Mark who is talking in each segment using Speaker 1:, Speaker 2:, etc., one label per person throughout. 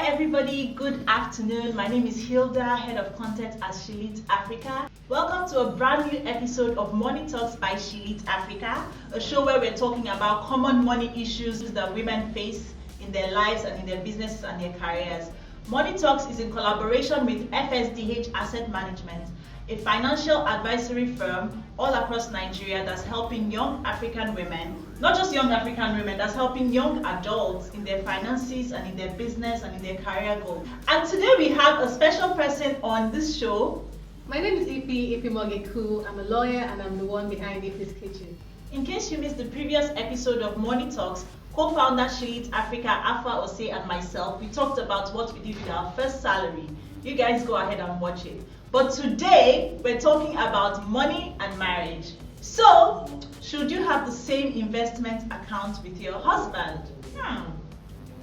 Speaker 1: everybody, good afternoon. My name is Hilda, Head of Content at Shilit Africa. Welcome to a brand new episode of Money Talks by Shilit Africa, a show where we're talking about common money issues that women face in their lives and in their businesses and their careers. Money Talks is in collaboration with FSDH Asset Management, a financial advisory firm all across Nigeria that's helping young African women, not just young African women, that's helping young adults in their finances and in their business and in their career goals. And today we have a special person on this show.
Speaker 2: My name is Ify Mogekwe. I'm a lawyer and I'm the one behind Ify's Kitchen.
Speaker 1: In case you missed the previous episode of Money Talks, co-founder Shilit Africa, Afa Ose, and myself, we talked about what we did with our first salary. You guys go ahead and watch it. But today, we're talking about money and marriage. So, should you have the same investment account with your husband?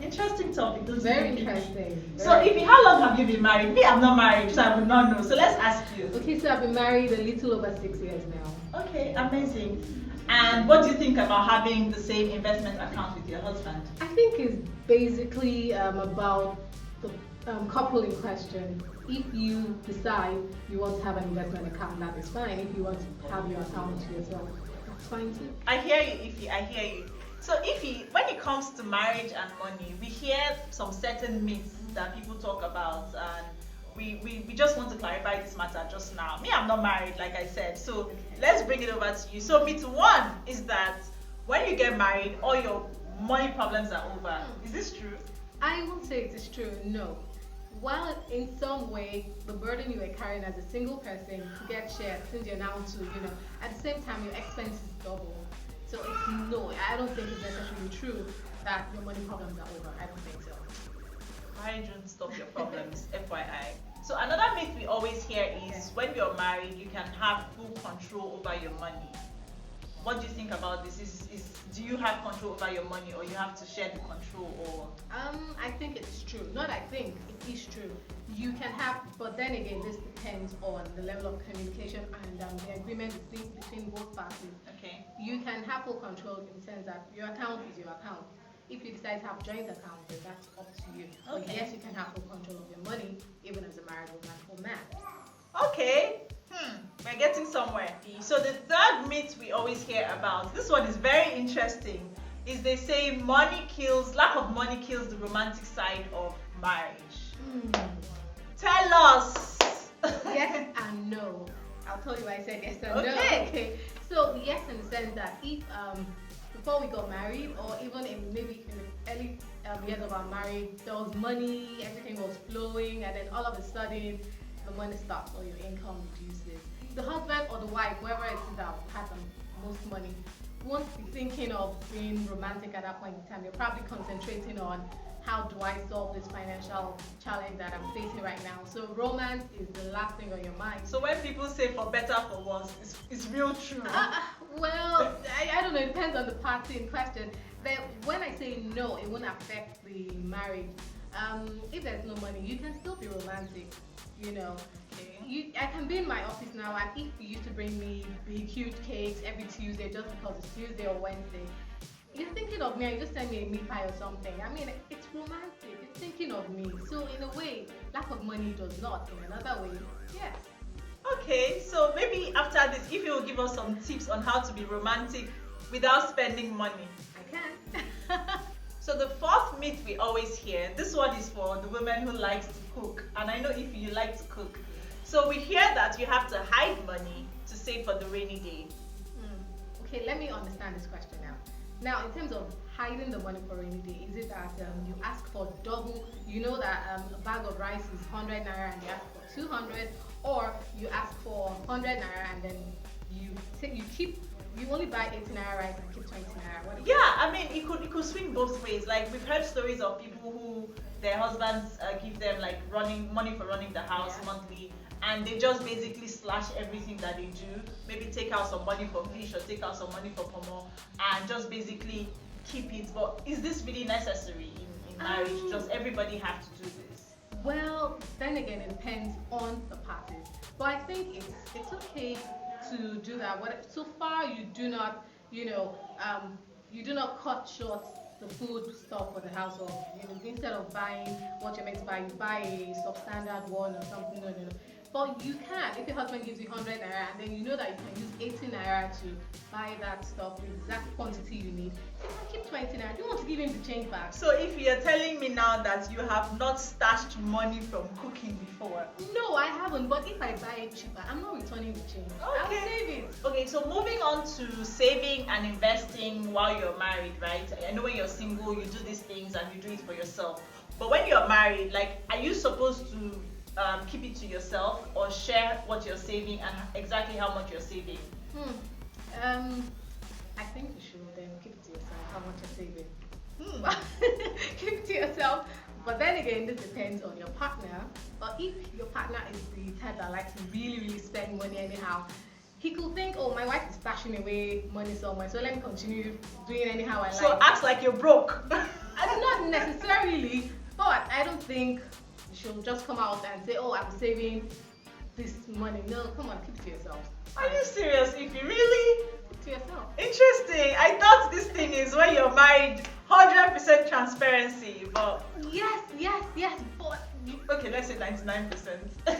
Speaker 1: Interesting topic.
Speaker 2: Very interesting.
Speaker 1: How long have you been married? Me, I'm not married, so I would not know. So let's ask you.
Speaker 2: Okay, so I've been married a little over 6 years now.
Speaker 1: Okay, amazing. And what do you think about having the same investment account with your husband?
Speaker 2: I think it's basically about the couple in question. If you decide you want to have an investment account, that is fine. If you want to have your account to yourself, that's fine too.
Speaker 1: I hear you, Ify. I hear you. So, Ify, when it comes to marriage and money, we hear some certain myths that people talk about, and we just want to clarify this matter just now. Me, I'm not married, like I said. So, let's bring it over to you. So, myth one is that when you get married, all your money problems are over. Is this true?
Speaker 2: I won't say it is true, no. While in some way the burden you were carrying as a single person to get shared, since you're now two, at the same time your expenses double. So I don't think it's necessarily true that your money problems are over. I don't think so.
Speaker 1: Marriage won't stop your problems, FYI. So another myth we always hear is when you're married, you can have full control over your money. What do you think about this? Do you have control over your money, or you have to share the control? Or
Speaker 2: I think it's true. Not I think, it is true. You can have, but then again, this depends on the level of communication and the agreement between both parties.
Speaker 1: Okay.
Speaker 2: You can have full control in the sense that your account is your account. If you decide to have joint accounts, then that's up to you.
Speaker 1: Okay.
Speaker 2: But yes, you can have full control of your money, even as a married woman or man.
Speaker 1: Okay. We're getting somewhere. So the third myth we always hear about, this one is very interesting, is they say lack of money kills the romantic side of marriage. Tell us.
Speaker 2: Yes and no. I'll tell you why I said yes and no.
Speaker 1: Okay.
Speaker 2: So yes, in the sense that if before we got married, or even in the early years of our marriage, there was money, everything was flowing, and then all of a sudden the money stops or your income reduces. The husband or the wife, whoever it is that has the most money, won't be thinking of being romantic at that point in time. You're probably concentrating on how do I solve this financial challenge that I'm facing right now. So romance is the last thing on your mind.
Speaker 1: So when people say for better for worse, it's real true.
Speaker 2: Well, I don't know, it depends on the party in question. But when I say no, it won't affect the marriage. If there's no money, you can still be romantic.
Speaker 1: Okay.
Speaker 2: I can be in my office now, and if you used to bring me big, huge cakes every Tuesday just because it's Tuesday or Wednesday, you're thinking of me and you just send me a meat pie or something. I mean, it's romantic. You're thinking of me. So in a way, lack of money does not. In another way, yes.
Speaker 1: Okay, so maybe after this, if you will give us some tips on how to be romantic without spending money.
Speaker 2: I can.
Speaker 1: So the fourth myth we always hear, this one is for the women who likes to cook, and I know if you like to cook. So we hear that you have to hide money to save for the rainy day.
Speaker 2: Okay, let me understand this question now. Now, in terms of hiding the money for rainy day, is it that you ask for double, that a bag of rice is 100 naira and you ask for 200, or you ask for 100 naira and then you only buy 80 naira rice and keep 20 naira?
Speaker 1: It could swing both ways. Like we've heard stories of people who their husbands give them like money for running the house monthly, and they just basically slash everything that they do. Maybe take out some money for fish or take out some money for pomo, and just basically keep it. But is this really necessary in marriage? Does everybody have to do this?
Speaker 2: Well, then again, it depends on the parties. But I think it's okay to do that. So far, you do not cut short the food stuff for the household. Instead of buying what you're meant to buy, you buy a substandard one or something. No. But you can, if your husband gives you 100 naira and then you know that you can use 80 naira to buy that stuff, the exact quantity you need, you can keep 20 naira. Do you want to give him the change back?
Speaker 1: So if you're telling me now that you have not stashed money from cooking before?
Speaker 2: No, I haven't. But if I buy it cheaper, I'm not returning the change.
Speaker 1: Okay.
Speaker 2: I'll save it.
Speaker 1: Okay, so moving on to saving and investing while you're married, right? I know when you're single, you do these things and you do it for yourself. But when you're married, like, are you supposed to keep it to yourself or share what you're saving and exactly how much you're saving?
Speaker 2: I think you should then keep it to yourself how much you're saving. Keep it to yourself. But then again, this depends on your partner. But if your partner is the type that likes to really spend money anyhow, he could think, oh, my wife is stashing away money somewhere, so let me continue doing anyhow I like.
Speaker 1: So acts like you're broke.
Speaker 2: Not necessarily, but I don't think she'll just come out and say, oh, I'm saving this money. No, come on, keep it to yourself.
Speaker 1: Are you serious, Ify? Really?
Speaker 2: Keep it to yourself.
Speaker 1: Interesting. I thought this thing is when you're married, 100% transparency, but...
Speaker 2: Yes, but...
Speaker 1: Okay, let's say 99%.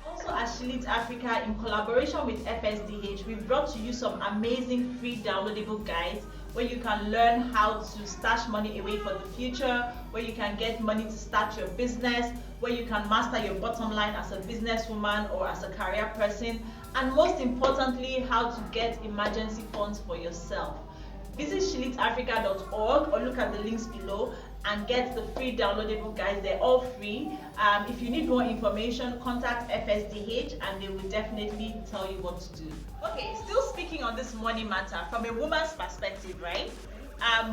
Speaker 1: Also, at Shilit Africa, in collaboration with FSDH, we've brought to you some amazing free downloadable guides where you can learn how to stash money away for the future, where you can get money to start your business, where you can master your bottom line as a businesswoman or as a career person, and most importantly, how to get emergency funds for yourself. Visit shilitafrica.org or look at the links below and get the free downloadable guides. They're all free. If you need more information, contact FSDH and they will definitely tell you what to do. Okay, still speaking on this money matter from a woman's perspective, right?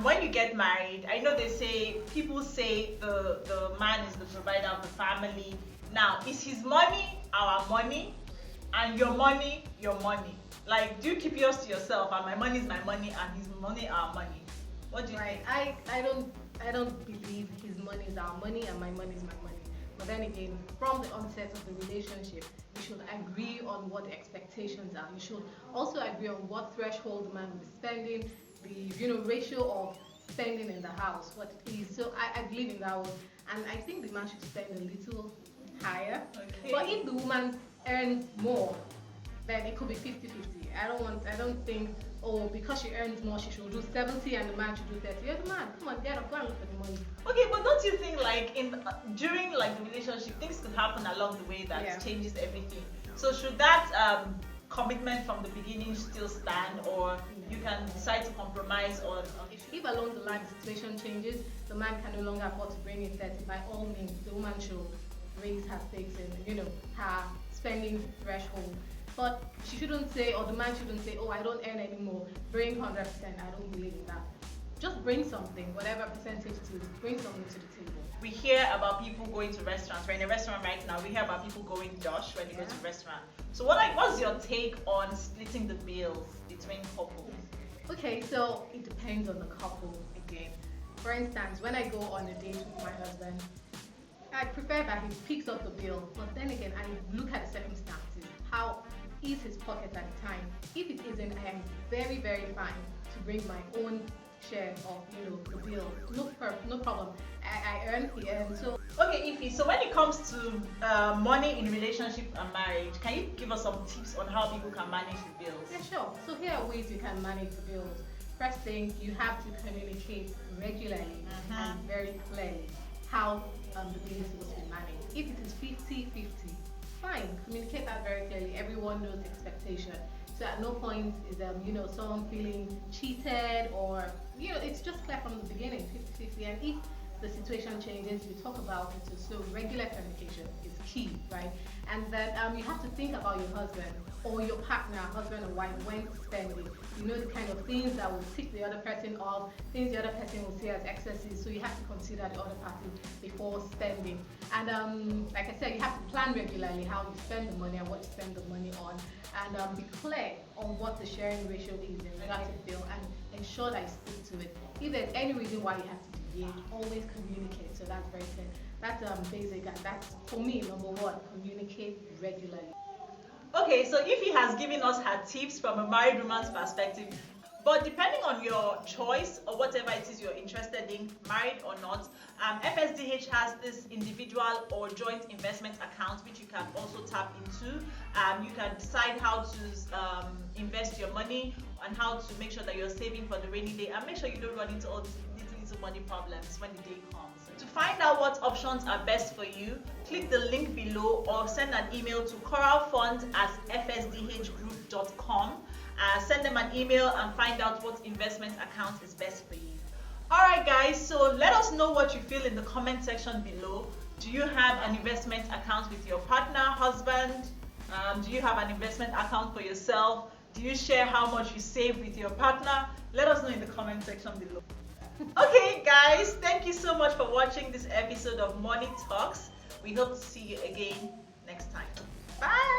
Speaker 1: When you get married, I know people say the man is the provider of the family. Now, is his money our money and your money your money? Like, do you keep yours to yourself and my money is my money and his money our money? What do you think?
Speaker 2: I don't believe his money is our money and my money is my money. But then again, from the onset of the relationship, you should agree on what the expectations are. You should also agree on what threshold the man will be spending, the ratio of spending in the house, what it is. So I believe in that one, and I think the man should spend a little higher.
Speaker 1: Okay.
Speaker 2: But if the woman earns more, then it could be 50-50. I don't think, oh, because she earns more, she should do 70 and the man should do 30. You're the man. Come on, get up, go and look for the money.
Speaker 1: Okay, but don't you think like during like the relationship, things could happen along the way that changes everything? So should that commitment from the beginning still stand, or you can decide to compromise on
Speaker 2: if along the line the situation changes, the man can no longer afford to bring in 30, by all means, the woman should raise her stakes in, her spending threshold. But she shouldn't say, or the man shouldn't say, oh, I don't earn anymore, bring 100%. I don't believe in that. Just bring something, whatever percentage it is, bring something to the table.
Speaker 1: We hear about people going to restaurants. We're in a restaurant right now. We hear about people going Josh when they go to a restaurant. So what's your take on splitting the bills between couples?
Speaker 2: Okay, so it depends on the couple again. For instance, when I go on a date with my husband, I prefer that he picks up the bill. But then again, I look at the circumstances. How is his pocket at the time? If it isn't, I am very, very fine to bring my own share of the bill. No problem. I earn, he earns. So
Speaker 1: okay, Ify, so when it comes to money in relationship and marriage, can you give us some tips on how people can manage the bills?
Speaker 2: Yeah, sure. So here are ways you can manage the bills. First thing, you have to communicate regularly and very clearly how the bill is supposed to be managed. If it is 50-50, fine, communicate that very clearly. Everyone knows the expectation. So at no point is someone feeling cheated, or it's just clear from the beginning, 50-50. And if the situation changes, you talk about it. So regular communication is key, right? And then you have to think about your husband or your partner, husband or wife, when spending. The kind of things that will tick the other person off, things the other person will see as excesses. So you have to consider the other party before spending. And like I said, you have to plan regularly how you spend the money and what you spend the money on, and be clear on what the sharing ratio is in regards to the bill, and ensure that you stick to it. If there's any reason why you have to deviate, always communicate. So that's very clear. That's basic, and that's, for me, number one, communicate regularly.
Speaker 1: Okay, so Ify has given us her tips from a married woman's perspective. But depending on your choice or whatever it is you're interested in, married or not, FSDH has this individual or joint investment account which you can also tap into. You can decide how to invest your money and how to make sure that you're saving for the rainy day, and make sure you don't run into all these little money problems when the day comes. To find out what options are best for you, click the link below or send an email to coralfund@fsdhgroup.com. Send them an email and find out what investment account is best for you. Alright guys, so let us know what you feel in the comment section below. Do you have an investment account with your partner, husband? Do you have an investment account for yourself? Do you share how much you save with your partner? Let us know in the comment section below. Okay guys, thank you so much for watching this episode of Money Talks. We hope to see you again next time. Bye!